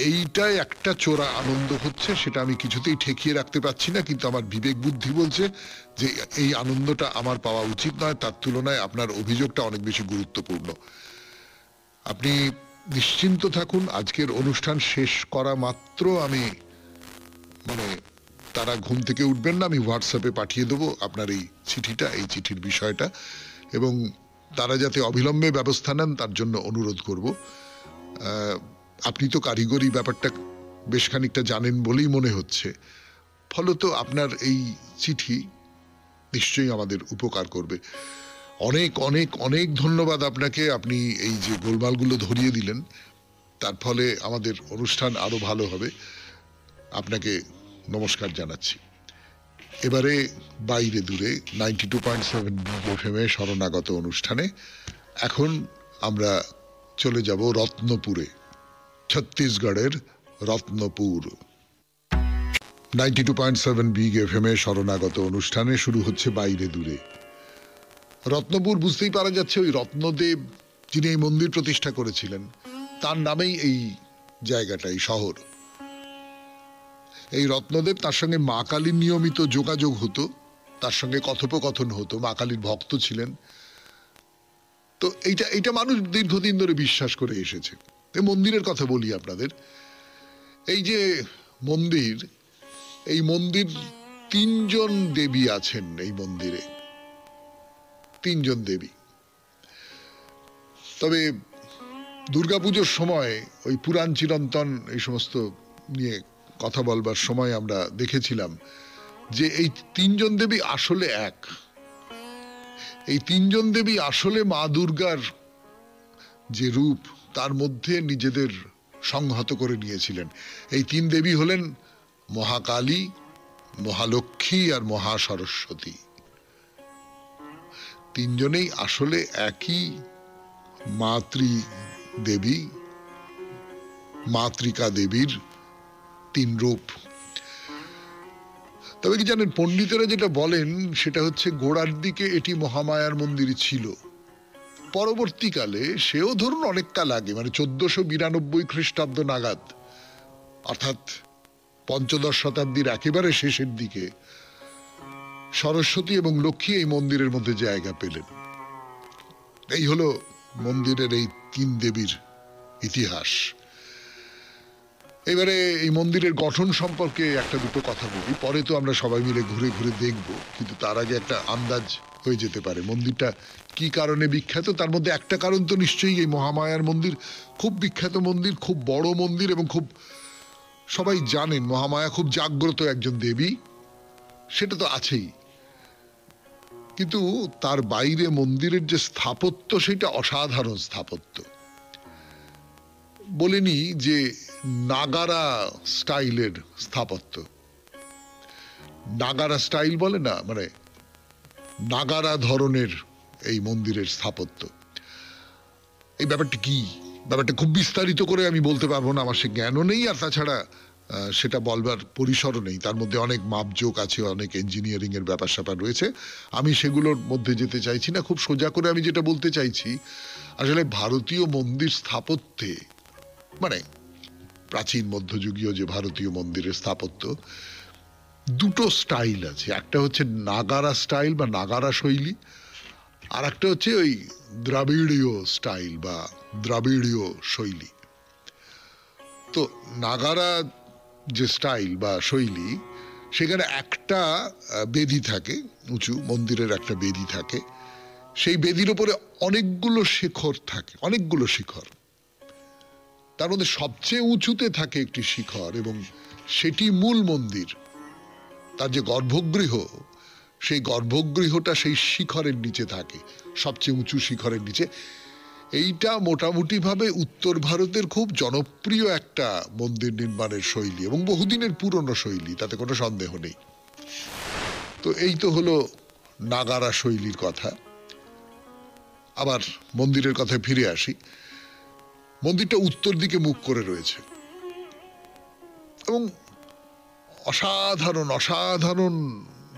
এইটাই একটা চোরা আনন্দ হচ্ছে। সেটা আমি কিছুতেই ঠেকিয়ে রাখতে পারছি না, কিন্তু আমার বিবেক বুদ্ধি বলছে যে এই আনন্দটা আমার পাওয়া উচিত নয়। তার তুলনায় আপনার অভিযোগটা অনেক বেশি গুরুত্বপূর্ণ। আপনি নিশ্চিন্ত থাকুন, আজকের অনুষ্ঠান শেষ করা মাত্র আমি তারা ঘুম থেকে উঠবেন না, আমি হোয়াটসঅ্যাপে পাঠিয়ে দেবো আপনার এই চিঠিটা, এই চিঠির বিষয়টা, এবং তারা যাতে অবিলম্বে ব্যবস্থা নেন তার জন্য অনুরোধ করব। আপনি তো কারিগরি ব্যাপারটা বেশ খানিকটা জানেন বলেই মনে হচ্ছে, ফলত আপনার এই চিঠি নিশ্চয়ই আমাদের উপকার করবে। অনেক অনেক অনেক ধন্যবাদ আপনাকে। আপনি এই যে গোলমালগুলো ধরিয়ে দিলেন, তার ফলে আমাদের অনুষ্ঠান আরো ভালো হবে। আপনাকে নমস্কার জানাচ্ছি। এবারে বাইরে দূরে 92.7 এফএম এ শরণাগত অনুষ্ঠানে। এখন আমরা চলে যাব রত্নপুরে, ছত্তিশগড়ের রত্নপুর। 92.7 বিগ এফএম এ শরণাগত অনুষ্ঠানে শুরু হচ্ছে বাইরে দূরে। রত্নপুর বুঝতেই পারা যাচ্ছে ওই রত্নদেব যিনি এই মন্দির প্রতিষ্ঠা করেছিলেন তার নামেই এই জায়গাটা, এই শহর। এই রত্নদেব, তার সঙ্গে মা কালীর নিয়মিত যোগাযোগ হতো, তার সঙ্গে কথোপকথন হতো, মা কালীর ভক্ত ছিলেন। তো এইটা মানুষ দীর্ঘদিন ধরে বিশ্বাস করে এসেছে। এই মন্দিরের কথা বলি আপনাদের। এই যে মন্দির, এই মন্দির 3 জন দেবী আছেন এই মন্দিরে, 3 জন দেবী। তবে দুর্গাপুজোর সময় ওই পুরাণ চিরন্তন এই সমস্ত নিয়ে কথা বলবার সময় আমরা দেখেছিলাম যে এই 3 জন দেবী আসলে এক। এই 3 জন দেবী আসলে মা দুর্গার যে রূপ তার মধ্যে নিজেদের সংহত করে নিয়েছিলেন। এই 3 দেবী হলেন মহাকালী, মহালক্ষ্মী আর মহাসরস্বতী। 3 জনেই আসলে একই মাতৃ দেবী, মাতৃকা দেবীর 3 রূপ। তবে কি জানেন, পণ্ডিতেরা যেটা বলেন সেটা হচ্ছে গোড়ার দিকে এটি মহামায়ার মন্দির ছিল। পরবর্তীকালে, সেও ধরুন অনেক কাল আগে, মানে 1492 খ্রিস্টাব্দ নাগাদ, অর্থাৎ 15শ শতাব্দীর একেবারে শেষের দিকে, সরস্বতী এবং লক্ষ্মী এই মন্দিরের মধ্যে জায়গা পেলেন। এই হলো মন্দিরের এই 3 দেবীর ইতিহাস। এবারে এই মন্দিরের গঠন সম্পর্কে একটা দুটো কথা বলি, পরে তো আমরা সবাই মিলে ঘুরে ঘুরে দেখব, কিন্তু তার আগে একটা আন্দাজ হয়ে যেতে পারে মন্দিরটা কি কারণে বিখ্যাত। তার মধ্যে একটা কারণ তো নিশ্চয়ই এই মহামায়ার মন্দির খুব বিখ্যাত মন্দির, খুব বড় মন্দির, এবং খুব সবাই জানেন মহামায়া খুব জাগ্রত একজন দেবী, সেটা তো আছেই। কিন্তু তার বাইরে মন্দিরের যে স্থাপত্য সেটা অসাধারণ স্থাপত্য। বলিনি যে নাগারা স্টাইলের স্থাপত্য, নাগারা স্টাইল বলে না, মানে নাগারা ধরনের এই মন্দিরের স্থাপত্য। এই ব্যাপারটা কি, ব্যাপারটা খুব বিস্তারিত করে আমি বলতে পারবো না, আমার সে জ্ঞানও নেই, আর তাছাড়া সেটা বলবার পরিসরও নেই। তার মধ্যে অনেক মাপজোক আছে, অনেক ইঞ্জিনিয়ারিং এর ব্যাপার স্যাপার রয়েছে, আমি সেগুলোর মধ্যে যেতে চাইছি না। খুব সোজা করে আমি যেটা বলতে চাইছি, আসলে ভারতীয় মন্দির স্থাপত্যে, মানে প্রাচীন মধ্যযুগীয় যে ভারতীয় মন্দিরের স্থাপত্য, দুটো স্টাইল আছে। একটা হচ্ছে নাগারা স্টাইল বা নাগারা শৈলী, আর একটা হচ্ছে ওই দ্রাবিড়ীয় স্টাইল বা দ্রাবিড়ীয় শৈলী। তো নাগারা যে স্টাইল বা শৈলী, সেখানে একটা বেদি থাকে, উঁচু মন্দিরের একটা বেদি থাকে, সেই বেদির উপরে অনেকগুলো শিখর থাকে, অনেকগুলো শিখর। তার মধ্যে সবচেয়ে উঁচুতে থাকে একটি শিখর, এবং সেটি মূল মন্দির। তার যে গর্ভগৃহ, সেই গর্ভগৃহটা সেই শিখরের নিচে থাকে, সবচেয়ে উঁচু শিখরের নিচে। এইটা মোটামুটি ভাবে উত্তর ভারতের খুব জনপ্রিয় একটা মন্দির নির্মাণের শৈলী, এবং বহুদিনের পুরনো শৈলী, তাতে কোনো সন্দেহ নেই। তো এই তো হলো নাগারা শৈলীর কথা। আবার মন্দিরের কথায় ফিরে আসি। মন্দিরটা উত্তর দিকে মুখ করে রয়েছে, এবং অসাধারণ অসাধারণ,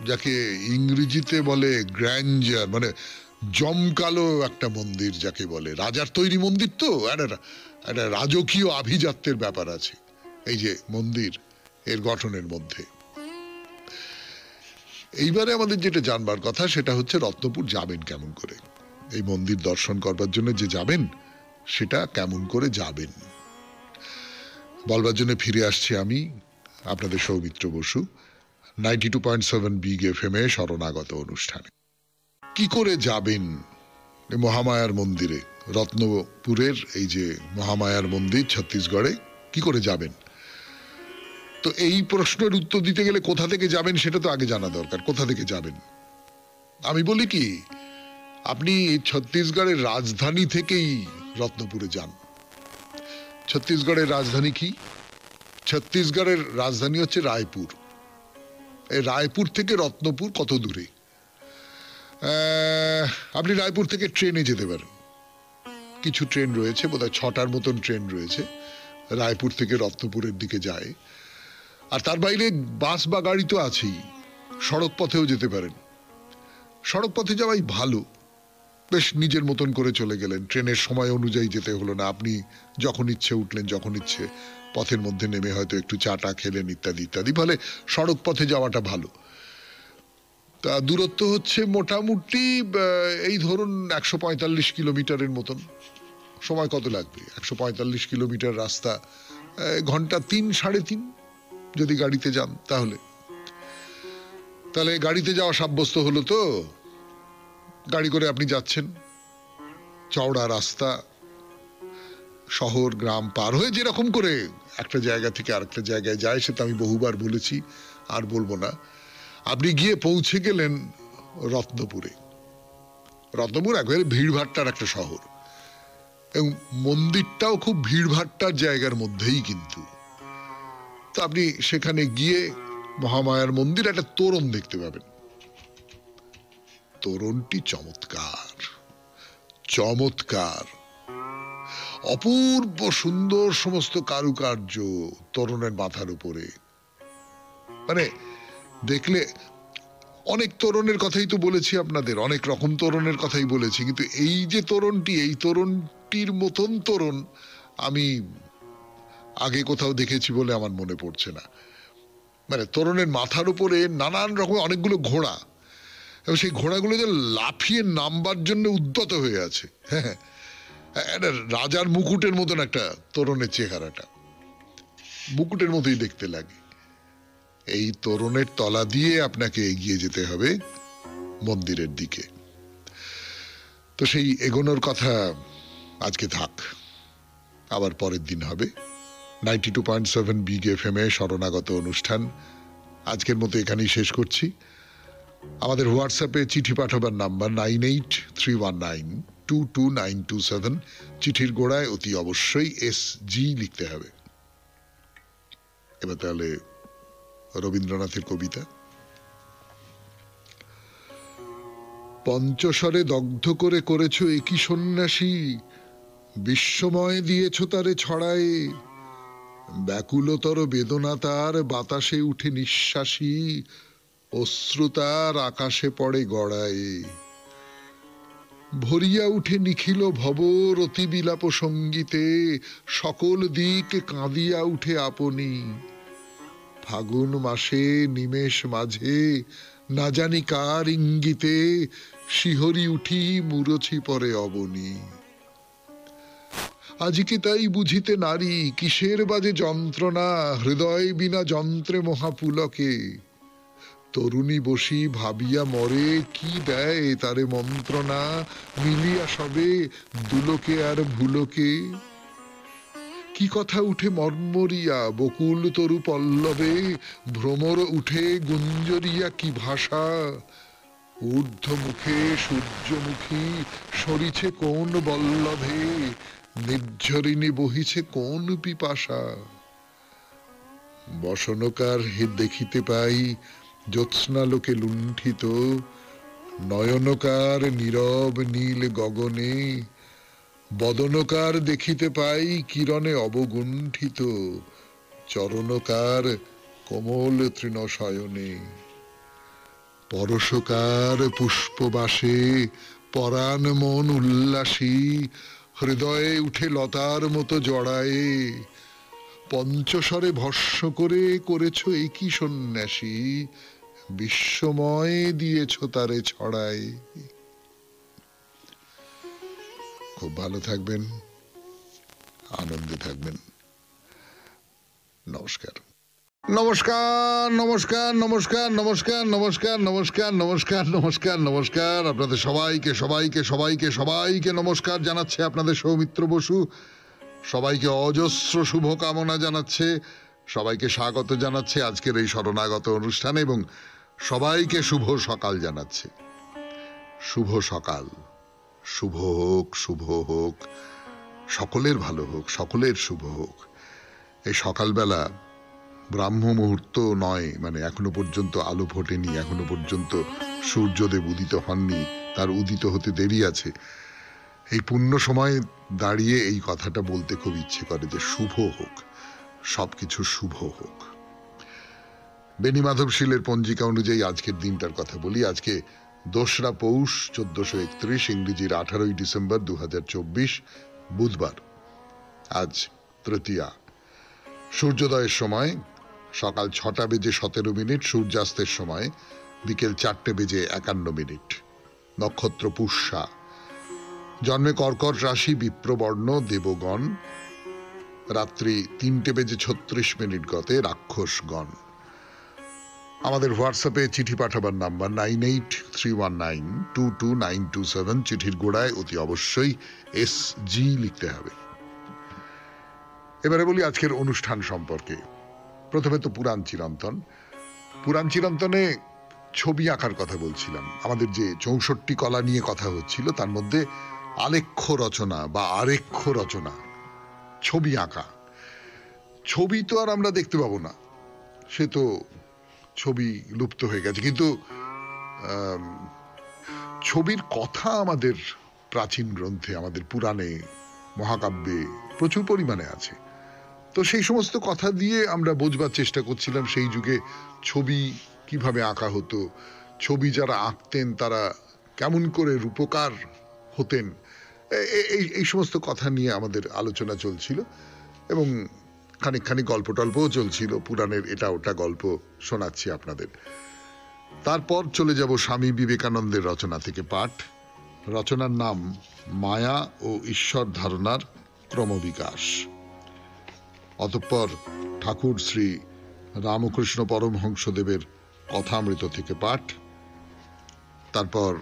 যাকে ইংরেজিতে বলে গ্র্যান্ডার, মানে জমকালো একটা মন্দির যাকে বলে। রাজার তৈরি মন্দির, তো একটা রাজকীয় আভিজাত্যের ব্যাপার আছে এই যে মন্দির এর গঠনের মধ্যে। এইবারে আমাদের যেটা জানবার কথা সেটা হচ্ছে রত্নপুর যাবেন কেমন করে। এই মন্দির দর্শন করবার জন্য যে যাবেন, সেটা কেমন করে যাবেন বলবার জন্য ফিরে আসছি আমি, আপনাদের সৌমিত্র বসু, 92.7 বিগ এফএম এ শরণাগত অনুষ্ঠানে। কি করে যাবেন মহামায়ার মন্দিরে? রত্নপুরের এই যে মহামায়ার মন্দির ছত্তিশগড়ে, কি করে যাবেন? তো এই প্রশ্নের উত্তর দিতে গেলে কোথা থেকে যাবেন সেটা তো আগে জানা দরকার। কোথা থেকে যাবেন? আমি বলি কি, আপনি ছত্তিশগড়ের রাজধানী থেকেই রত্নপুরে যান। ছত্তিশগড়ের রাজধানী কি? ছত্তিশগড়ের রাজধানী হচ্ছে রায়পুর। এই রায়পুর থেকে রত্নপুর কত দূরে? আপনি রায়পুর থেকে ট্রেনে যেতে পারেন, কিছু ট্রেন রয়েছে, বোধহয় 6টার মতন ট্রেন রয়েছে রায়পুর থেকে রত্নপুরের দিকে যায়। আর তার বাইরে বাস বা গাড়ি তো আছেই, সড়ক পথেও যেতে পারেন। সড়ক পথে যাওয়াই ভালো, বেশ নিজের মতন করে চলে গেলেন, ট্রেনের সময় অনুযায়ী যেতে হলো না, আপনি যখন ইচ্ছে উঠলেন, যখন ইচ্ছে পথের মধ্যে নেমে হয়তো একটু চাটা খেলেন, ইত্যাদি ইত্যাদি। ফলে সড়ক পথে যাওয়াটা ভালো। তা দূরত্ব হচ্ছে মোটামুটি এই ধরুন 145 কিলোমিটারের মতন। সময় কত লাগবে? 145 কিলোমিটার রাস্তা ঘন্টা 3 সাড়ে 3 যদি গাড়িতে যান, তাহলে গাড়িতে যাওয়া সাব্যস্ত হলো। তো গাড়ি করে আপনি যাচ্ছেন, চওড়া রাস্তা, শহর গ্রাম পার হয়ে যেরকম করে একটা জায়গা থেকে আরেকটা জায়গায় যায়, সেটা আমি বহুবার বলেছি, আর বলবো না। আপনি গিয়ে পৌঁছে গেলেন রত্নপুরে। রত্নপুর একেবারে ভিড়ভাট্টার একটা শহর, এবং মন্দিরটাও খুব ভিড়ভাট্টার জায়গার মধ্যেই কিন্তু। তো আপনি সেখানে গিয়ে মহামায়ার মন্দির একটা তোরণ দেখতে পাবেন। তোরণটি চমৎকার, চমৎকার, অপূর্ব সুন্দর সমস্ত কারুকার্য তোরণের মাথার উপরে। মানে দেখলে, অনেক তোরণের কথাই তো বলেছি আপনাদের, অনেক রকম তোরণের কথাই বলেছি, কিন্তু এই যে তোরণটি, এই তোরণটির মতন তোরণ আমি আগে কোথাও দেখেছি বলে আমার মনে পড়ছে না। মানে তোরণের মাথার উপরে নানান রকম অনেকগুলো ঘোড়া, এবং সেই ঘোড়াগুলো যে লাফিয়ে নামবার জন্য উদ্যত হয়ে আছে। হ্যাঁ, একটা রাজার মুকুটের মতন একটা তোরণের চেহারাটা, মুকুটের মতোই দেখতে লাগে। এই তোরণের তলা দিয়ে আপনাকে এগিয়ে যেতে হবে মন্দিরের দিকে। তো সেই এগোনোর কথা আজকে থাক, আবার পরের দিন হবে। 92.7 বিগ এফএম এ শরণাগত অনুষ্ঠান আজকের মতো এখানেই শেষ করছি। আমাদের হোয়াটসঅ্যাপে চিঠি পাঠাবার নাম্বার 9831922927। চিঠির গোড়ায় অতি অবশ্যই SG লিখতে হবে। এবার তাহলে রবীন্দ্রনাথের কবিতা। পঞ্চস্বরে দগ্ধ করে করেছ একই সন্ন্যাসী, বিশ্বময় দিয়েছ তারে ছড়ায়, ব্যাকুলতর বেদনা তার বাতাসে উঠে নিঃশ্বাসী, অশ্রুতার আকাশে পড়ে গড়ায়, ভরিয়া উঠে নিখিল ভব রতি বিলাপ সঙ্গীতে, সকল দিক কাঁদিয়া উঠে আপনি, ফাগুন মাসে নিমেষ মাঝে না জানি কার ইঙ্গিতে, শিহরি উঠি মুরছি পরে অবনী। আজিকে তাই বুঝিতে নারী কিসের বাজে যন্ত্রণা, হৃদয় বিনা যন্ত্রে মহাপুলকে, তরুণী বসি ভাবিয়া মরে কি দেয় তারে মন্ত্রণা, মিলিয়া সবে দুলোকে আর ভুলোকে। কি কথা উঠে মর্মরিয়া বকুল তরু পল্লবে, ভ্রমর উঠে গুঞ্জরিয়া কি ভাষা, ঊর্ধ্ব মুখে সূর্যমুখী সরিছে কোন বল্লভে, নির্ঝরিণী বহিছে কোন পিপাসা। বসনকার হে দেখিতে পাই জ্যোৎস্নালোকে লুণ্ঠিত, নয়নকার নীরব নীল গগনে, বদনকার দেখিতে পাই কিরণে অবগুণ্ঠিত, চরণকার কোমল তৃণ শয়নে, পরশকার পুষ্পবাসে পরাণ মন উল্লাসী, হৃদয়ে উঠে লতার মতো জড়ায়ে, পঞ্চস্বরে ভস্ম করে করেছ একই সন্ন্যাসী, বিশ্বময় দিয়েছ তারে ছড়ায়। খুব ভালো থাকবেন, আনন্দে থাকবেন। নমস্কার নমস্কার নমস্কার নমস্কার নমস্কার নমস্কার নমস্কার নমস্কার নমস্কার নমস্কার। আপনাদের সবাইকে সবাইকে সবাইকে সবাইকে নমস্কার জানাচ্ছে আপনাদের সৌমিত্র বসু। সবাইকে অজস্র শুভকামনা জানাচ্ছে, সবাইকে স্বাগত জানাচ্ছে আজকের এই শরণাগত অনুষ্ঠানে, এবং সবাইকে শুভ সকাল জানাচ্ছে। শুভ সকাল, শুভ হোক, শুভ হোক, সকলের ভালো হোক, সকলের শুভ হোক। এই সকালবেলা ব্রাহ্ম মুহূর্ত নয়, মানে এখনো পর্যন্ত আলো ফোটেনি, এখনো পর্যন্ত সূর্যদেব উদিত হননি, তার উদিত হতে দেরি আছে। এই পুণ্য সময় দাঁড়িয়ে এই কথাটা বলতে খুব ইচ্ছে করে যে শুভ হোক, সবকিছু শুভ হোক। বেনি মাধবশীলের পঞ্জিকা অনুযায়ী আজকের দিনটার কথা বলি। আজকে 2রা পৌষ 1431, ইংরেজির 18ই ডিসেম্বর 2024, বুধবার। আজ তৃতীয়া। সূর্যোদয়ের সময় সকাল 6টা বেজে 17 মিনিট, সূর্যাস্তের সময় বিকেল 4টে বেজে 51 মিনিট। নক্ষত্র পুষ্যা। জন্মে কর্কট রাশি, বিপ্রবর্ণ, দেবগণ। রাত্রি 3টে বেজে 36 মিনিট গতে রাক্ষসগণ। আমাদের হোয়াটসঅ্যাপে চিঠি পাঠাবার নাম্বার 9831922927। চিঠির গোড়ায় অতি অবশ্যই SG লিখতে হবে। এবারে বলি আজকের অনুষ্ঠান সম্পর্কে। প্রথমে তো পুরাণ চিরন্তন। পুরাণ চিরন্তনে ছবি আঁকার কথা বলছিলাম। আমাদের যে 64 কলা নিয়ে কথা হচ্ছিল, তার মধ্যে আলেখ্য রচনা বা আরেখ্য রচনা, ছবি আঁকা। ছবি তো আর আমরা দেখতে পাবো না, সে তো ছবি লুপ্ত হয়ে গেছে, কিন্তু ছবির কথা আমাদের প্রাচীন গ্রন্থে, আমাদের পুরাণে, মহাকাব্যে প্রচুর পরিমাণে আছে। তো সেই সমস্ত কথা দিয়ে আমরা বোঝবার চেষ্টা করছিলাম সেই যুগে ছবি কিভাবে আঁকা হতো, ছবি যারা আঁকতেন তারা কেমন করে রূপকার হতেন, এই সমস্ত কথা নিয়ে আমাদের আলোচনা চলছিল, এবং খানিকখানি গল্প টল্পও চলছিল, পুরাণের এটা ওটা গল্প শোনাচ্ছি আপনাদের। তারপর চলে যাব স্বামী বিবেকানন্দের রচনা থেকে পাঠ, রচনার নাম মায়া ও ঈশ্বর ধারণার ক্রমবিকাশ। অতঃপর ঠাকুর শ্রী রামকৃষ্ণ পরমহংসদেবের কথামৃত থেকে পাঠ, তারপর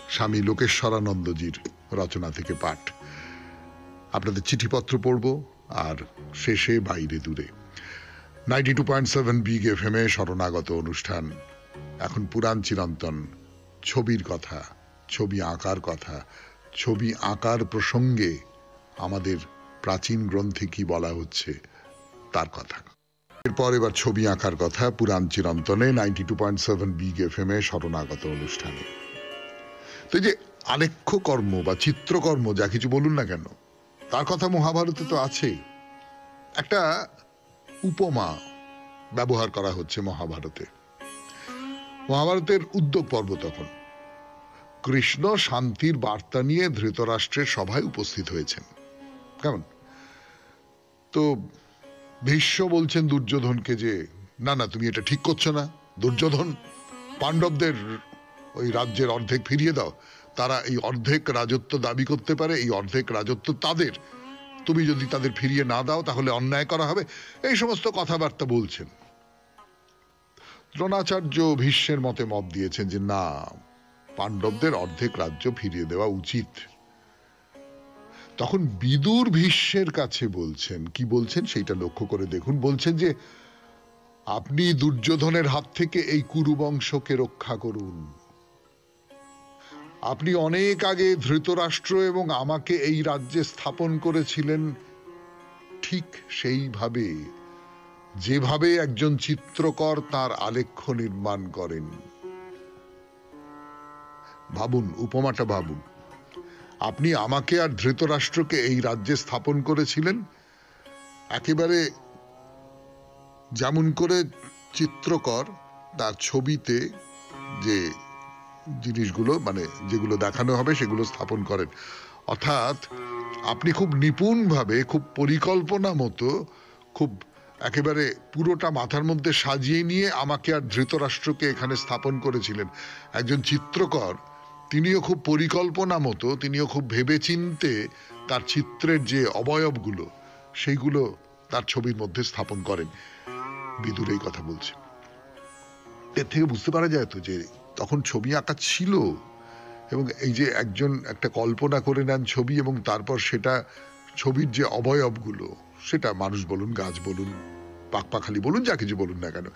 স্বামী লোকেশ্বরানন্দজির রচনা থেকে পাঠ। আপনাদের চিঠিপত্র পড়ব, আর শেষে বাইরে দূরে 92.7 বিগ FM এ শরণাগত অনুষ্ঠান। এখন পুরাণ চিরন্তন, ছবির কথা, ছবি আঁকার কথা, ছবি আঁকার প্রসঙ্গে আমাদের প্রাচীন গ্রন্থে কি বলা হচ্ছে তার কথা। এরপর এবার ছবি আঁকার কথা পুরাণ চিরন্তনে 92.7 বিগ FM এ শরণাগত অনুষ্ঠানে। তো এই যে আলেখ্য কর্ম বা চিত্রকর্ম যা কিছু বলুন না কেন, তার কথা মহাভারতে তো আছে। একটা উপমা ব্যবহার করা হচ্ছে মহাভারতে। মহাভারতের উদ্যোগ পর্ব তখন কৃষ্ণ শান্তির বার্তা নিয়ে ধৃতরাষ্ট্রের সভায় উপস্থিত হয়েছেন। কেমন? তো ভীষ্ম বলছেন দুর্যোধনকে যে না না, তুমি এটা ঠিক করছো না। দুর্যোধন, পাণ্ডবদের ওই রাজ্যের অর্ধেক ফিরিয়ে দাও, তারা এই অর্ধেক রাজত্ব দাবি করতে পারে, এই অর্ধেক রাজত্ব তাদের, তুমি যদি তাদের ফিরিয়ে না দাও তাহলে অন্যায় করা হবে, এই সমস্ত কথাবার্তা বলছেন। দ্রোণাচার্য ভীষ্মের মতে মত দিয়েছেন যে না, পাণ্ডবদের অর্ধেক রাজ্য ফিরিয়ে দেওয়া উচিত। তখন বিদুর ভীষ্মের কাছে বলছেন, কি বলছেন সেইটা লক্ষ্য করে দেখুন। বলছেন যে আপনি দুর্যোধনের হাত থেকে এই কুরুবংশকে রক্ষা করুন। আপনি অনেক আগে ধৃতরাষ্ট্র এবং আমাকে এই রাজ্যে স্থাপন করেছিলেন ঠিক সেইভাবে, যেভাবে একজন চিত্রকর তার আলেখ্য নির্মাণ করেন। ভাবুন, উপমাটা ভাবুন। আপনি আমাকে আর ধৃতরাষ্ট্রকে এই রাজ্যে স্থাপন করেছিলেন একেবারে যেমন করে চিত্রকর তার ছবিতে যে জিনিসগুলো, মানে যেগুলো দেখানো হবে সেগুলো স্থাপন করেন। অর্থাৎ আপনি খুব নিপুণভাবে, খুব পরিকল্পনা মতো, খুব একেবারে পুরোটা মাথার মধ্যে সাজিয়ে নিয়ে আমাকে আর ধৃতরাষ্ট্রকে এখানে স্থাপন করেছিলেন। একজন চিত্রকর তিনিও খুব পরিকল্পনা মতো, তিনিও খুব ভেবেচিন্তে তার চিত্রের যে অবয়বগুলো সেইগুলো তার ছবির মধ্যে স্থাপন করেন। বিদুর এই কথা বলছে। এর থেকে বুঝতে পারা যায় তো যে তখন ছবি আঁকা ছিল, এবং এই যে একজন একটা কল্পনা করে নেন ছবি, এবং তারপর সেটা ছবির যে অবয়বগুলো, সেটা মানুষ বলুন, গাছ বলুন, পাখপাখালি বলুন, যা কিছু বলুন না কেন,